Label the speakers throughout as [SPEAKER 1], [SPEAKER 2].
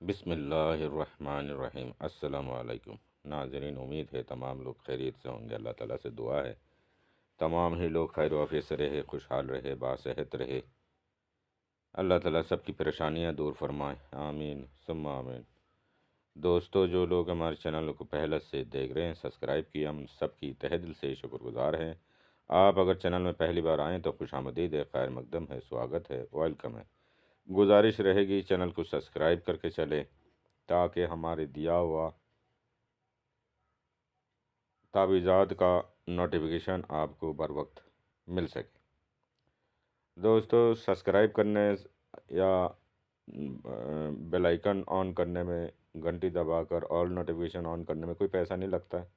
[SPEAKER 1] बिस्मिल्लाहिर्रहमानिर्रहीम। अस्सलामु अलैकुम नाज़रीन, उम्मीद है तमाम लोग खैरियत से होंगे। अल्लाह ताला से दुआ है तमाम ही लोग खैर वाफ़ियत से रहे, खुशहाल रहे, बासेहत रहे। अल्लाह ताला सबकी परेशानियां दूर फरमाए, आमीन सुम्मा आमीन। दोस्तों, जो लोग हमारे चैनल को पहले से देख रहे हैं, सब्सक्राइब किया, हम सबकी तहे दिल से शुक्रगुजार हैं। आप अगर चैनल में पहली बार आएँ तो खुशामदीद है, खैर मकदम है, स्वागत है, वेलकम है। गुजारिश रहेगी चैनल को सब्सक्राइब करके चले ताकि हमारे दिया हुआ तावीज़ात का नोटिफिकेशन आपको बर वक्त मिल सके। दोस्तों, सब्सक्राइब करने या बेल आइकन ऑन करने में, घंटी दबाकर ऑल नोटिफिकेशन ऑन करने में कोई पैसा नहीं लगता है।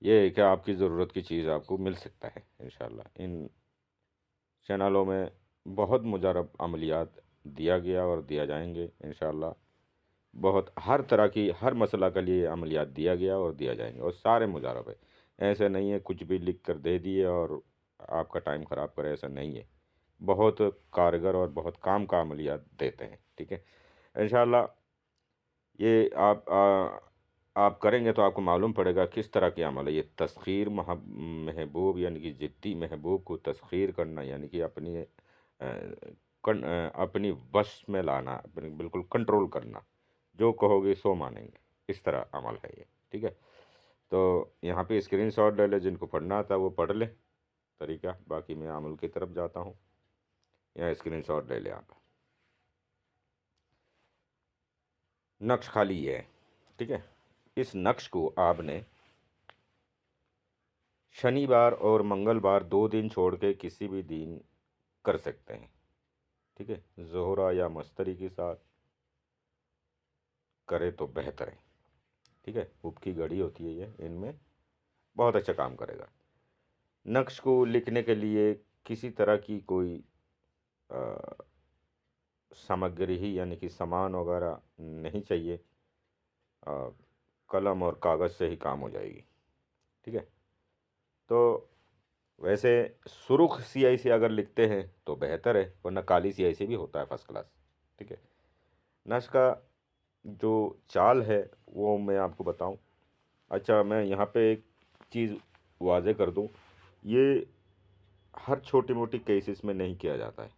[SPEAKER 1] ये है कि आपकी ज़रूरत की चीज़ आपको मिल सकता है इंशाल्लाह। इन चैनलों में बहुत मुजरब अमलियात दिया गया और दिया जाएंगे इंशाल्लाह। बहुत हर तरह की, हर मसला के लिए अमलियात दिया गया और दिया जाएंगे, और सारे मुजारब है। ऐसे नहीं है कुछ भी लिख कर दे दिए और आपका टाइम ख़राब करे, ऐसा नहीं है। बहुत कारगर और बहुत काम का अमलियात देते हैं, ठीक है इंशाल्लाह। ये आप करेंगे तो आपको मालूम पड़ेगा किस तरह के अमल है ये। तस्खीर महबूब यानी कि जिद्दी महबूब को तस्खीर करना, यानी कि अपनी वश में लाना, अपनी बिल्कुल कंट्रोल करना। जो कहोगे सो मानेंगे, इस तरह अमल है ये, ठीक है। तो यहाँ पे स्क्रीनशॉट ले ले, जिनको पढ़ना आता है वो पढ़ ले तरीका। बाकी मैं अमल की तरफ जाता हूँ। यहाँ स्क्रीनशॉट ले ले आप। नक्श खाली है, ठीक है। इस नक्श को आपने शनिवार और मंगलवार 2 दिन छोड़ के किसी भी दिन कर सकते हैं, ठीक है। जोहरा या मस्तरी के साथ करे तो बेहतर है, ठीक है। उप की घड़ी होती है ये, इनमें बहुत अच्छा काम करेगा। नक्श को लिखने के लिए किसी तरह की कोई अ, सामग्री ही, यानी कि सामान वगैरह नहीं चाहिए। अ, कलम और कागज़ से ही काम हो जाएगी, ठीक है। तो वैसे सुर्ख स्याही से अगर लिखते हैं तो बेहतर है, वरना काली स्याही से भी होता है फर्स्ट क्लास, ठीक है। नक्श का जो चाल है वो मैं आपको बताऊं। अच्छा, मैं यहाँ पे एक चीज़ वाज़े कर दूं, ये हर छोटी मोटी केसेस में नहीं किया जाता है।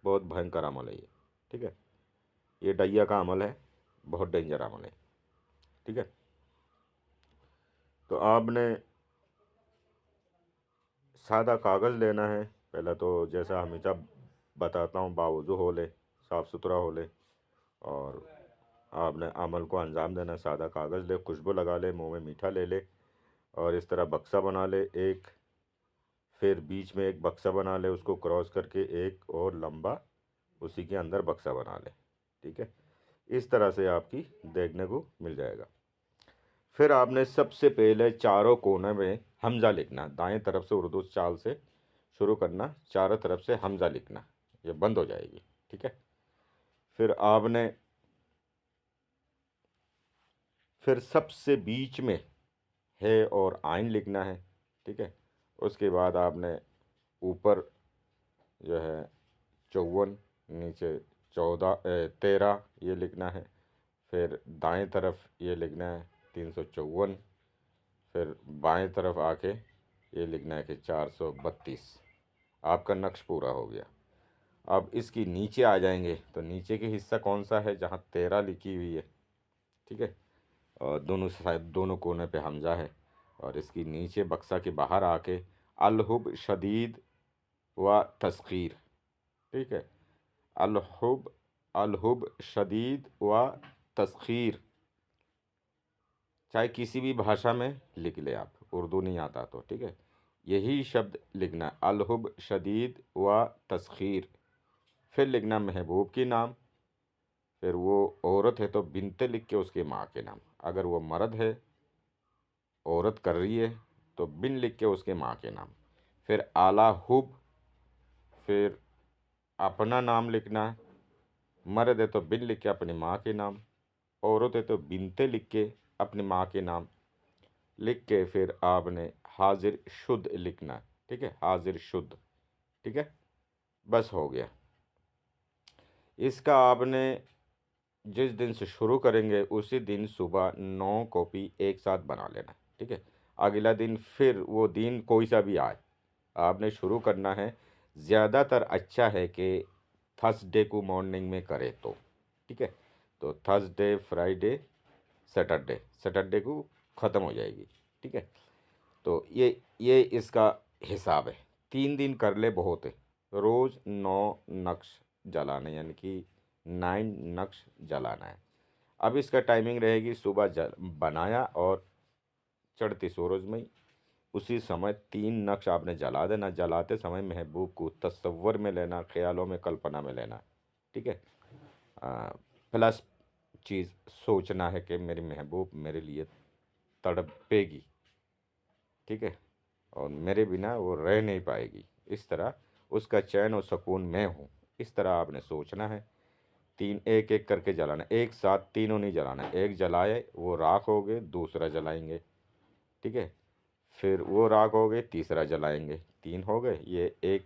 [SPEAKER 1] बहुत भयंकर अमल है ये, ठीक है। ये डैया का अमल है, बहुत डेंजर अमल है, ठीक है। तो आपने सादा कागज़ लेना है। पहले तो जैसा हमेशा बताता हूँ, बावजू हो ले, साफ़ सुथरा हो ले, और आपने अमल को अंजाम देना। सादा कागज़ ले, खुशबू लगा ले, मुंह में मीठा ले ले, और इस तरह बक्सा बना ले एक। फिर बीच में एक बक्सा बना ले, उसको क्रॉस करके एक और लंबा उसी के अंदर बक्सा बना ले, ठीक है। इस तरह से आपकी देखने को मिल जाएगा। फिर आपने सबसे पहले चारों कोने में हमज़ा लिखना। दाएं तरफ से उर्दू चाल से शुरू करना, चारों तरफ से हमज़ा लिखना, ये बंद हो जाएगी, ठीक है। फिर आपने फिर सबसे बीच में है और आइन लिखना है, ठीक है। उसके बाद आपने ऊपर जो है 54, नीचे 13 ये लिखना है। फिर दाएं तरफ ये लिखना है 354। फिर बाएं तरफ आके ये लिखना है कि 432। आपका नक्श पूरा हो गया। अब इसकी नीचे आ जाएंगे तो नीचे के हिस्सा कौन सा है, जहाँ 13 लिखी हुई है, ठीक है, और दोनों साइड, दोनों कोने पे हमजा है। और इसकी नीचे बक्सा के बाहर आके अलहुब शदीद व तस्खीर, ठीक है। अलहुब अलहुब शदीद व तस्खीर, चाहे किसी भी भाषा में लिख ले आप, उर्दू नहीं आता तो, ठीक है। यही शब्द लिखना, अलहुब शदीद व तस्खीर। फिर लिखना महबूब की नाम। फिर वो औरत है तो बिनते लिख के उसके माँ के नाम। अगर वो मर्द है, औरत कर रही है, तो बिन लिख के उसके माँ के नाम। फिर आला हुब, फिर अपना नाम लिखना है। मर्द है तो बिन लिख के अपनी माँ के नाम, औरत है तो बिनते लिख के अपनी माँ के नाम लिख के फिर आपने हाजिर शुद्ध लिखना है, ठीक है, हाजिर शुद्ध, ठीक है। बस हो गया। इसका आपने जिस दिन से शुरू करेंगे उसी दिन सुबह 9 कॉपी एक साथ बना लेना, ठीक है? अगला दिन फिर वो दिन कोई सा भी आए, आपने शुरू करना है। ज़्यादातर अच्छा है कि थर्सडे को मॉर्निंग में करें तो, ठीक है? तो थर्सडे, फ्राइडे, सैटरडे, सैटरडे को ख़त्म हो जाएगी, ठीक है? तो ये इसका हिसाब है। 3 दिन कर ले बहुत है। रोज़ 9 नक्श जलाने, यानी कि 9 नक्श जलाना है। अब इसका टाइमिंग रहेगी, सुबह जल बनाया और चढ़ते सूरज में ही उसी समय 3 नक्श आपने जला देना। जलाते समय महबूब को तसव्वुर में लेना, ख़्यालों में, कल्पना में लेना, ठीक है? प्लस चीज़ सोचना है कि मेरी महबूब मेरे लिए तड़पेगी, ठीक है? और मेरे बिना वो रह नहीं पाएगी। इस तरह उसका चैन और सुकून मैं हूँ, इस तरह आपने सोचना है। 3 एक-एक करके जलाना है, एक साथ तीनों नहीं जलाना है। एक जलाए वो राख हो गए, दूसरा जलाएँगे, ठीक है? फिर वो राख हो गए, तीसरा जलाएँगे, 3 हो गए, ये एक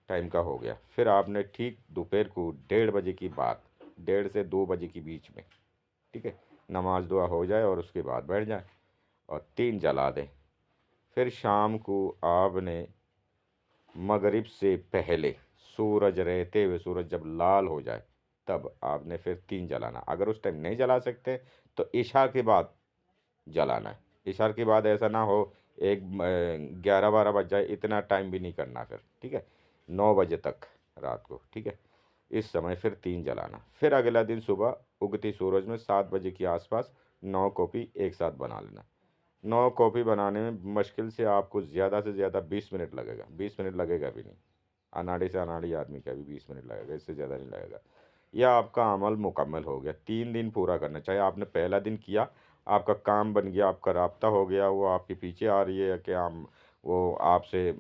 [SPEAKER 1] टाइम का हो गया। फिर आपने ठीक दोपहर को 1:30 बजे की बात, 1:30 से 2 बजे के बीच में, ठीक है? नमाज़ दुआ हो जाए और उसके बाद बैठ जाएँ और 3 जला दें। फिर शाम को आपने मगरिब से पहले, सूरज रहते हुए, सूरज जब लाल हो जाए तब आपने फिर 3 जलाना। अगर उस टाइम नहीं जला सकते तो इशा के बाद जलाना है। इशा के बाद ऐसा ना हो 11-12 बज जाए, इतना टाइम भी नहीं करना फिर, ठीक है? 9 बजे तक रात को, ठीक है? इस समय फिर 3 जलाना। फिर अगला दिन सुबह उगती सूरज में 7 बजे के आसपास 9 कॉपी एक साथ बना लेना। 9 कॉपी बनाने में मुश्किल से आपको ज़्यादा से ज़्यादा 20 मिनट लगेगा, 20 मिनट लगेगा भी नहीं। अनाड़ी से अनाड़ी आदमी का भी 20 मिनट लगेगा, इससे ज़्यादा नहीं लगेगा। यह आपका अमल मुकम्मल हो गया। 3 दिन पूरा करना, चाहे आपने पहला दिन किया, आपका काम बन गया, आपका राब्ता हो गया, वो आपके पीछे आ रही है कि हम वो आपसे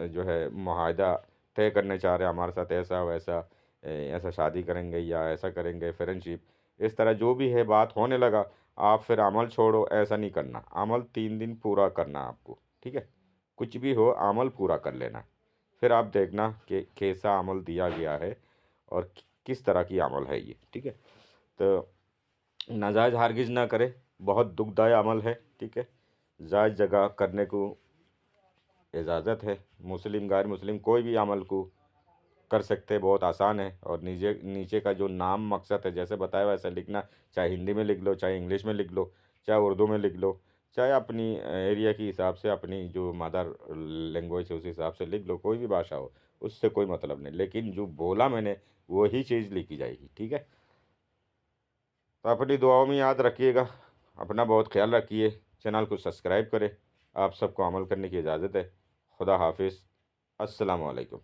[SPEAKER 1] जो है मुआहदा तय करने चाह रहे हैं हमारे साथ, ऐसा वैसा, ऐसा शादी करेंगे या ऐसा करेंगे, फ्रेंडशिप, इस तरह जो भी है बात होने लगा, आप फिर अमल छोड़ो, ऐसा नहीं करना। अमल 3 दिन पूरा करना आपको, ठीक है? कुछ भी हो अमल पूरा कर लेना। फिर आप देखना कि कैसा अमल दिया गया है और किस तरह की अमल है ये, ठीक है? तो नाजायज़ हरगिज़ ना करें, बहुत दुखदायक अमल है, ठीक है? जायज़ जगह करने को इजाज़त है। मुस्लिम, गैर मुस्लिम कोई भी अमल को कर सकते हैं, बहुत आसान है। और नीचे नीचे का जो नाम मकसद है जैसे बताया वैसे लिखना, चाहे हिंदी में लिख लो, चाहे इंग्लिश में लिख लो, चाहे उर्दू में लिख लो, चाहे अपनी एरिया के हिसाब से, अपनी जो मदर लैंग्वेज है उस हिसाब से लिख लो, कोई भी भाषा हो, उससे कोई मतलब नहीं। लेकिन जो बोला मैंने वही चीज़ लिखी जाएगी, ठीक है? तो अपनी दुआओं में याद रखिएगा, अपना बहुत ख्याल रखिए, चैनल को सब्सक्राइब करें। आप सबको अमल करने की इजाज़त है। खुदा हाफिज़। अस्सलामु अलैकुम।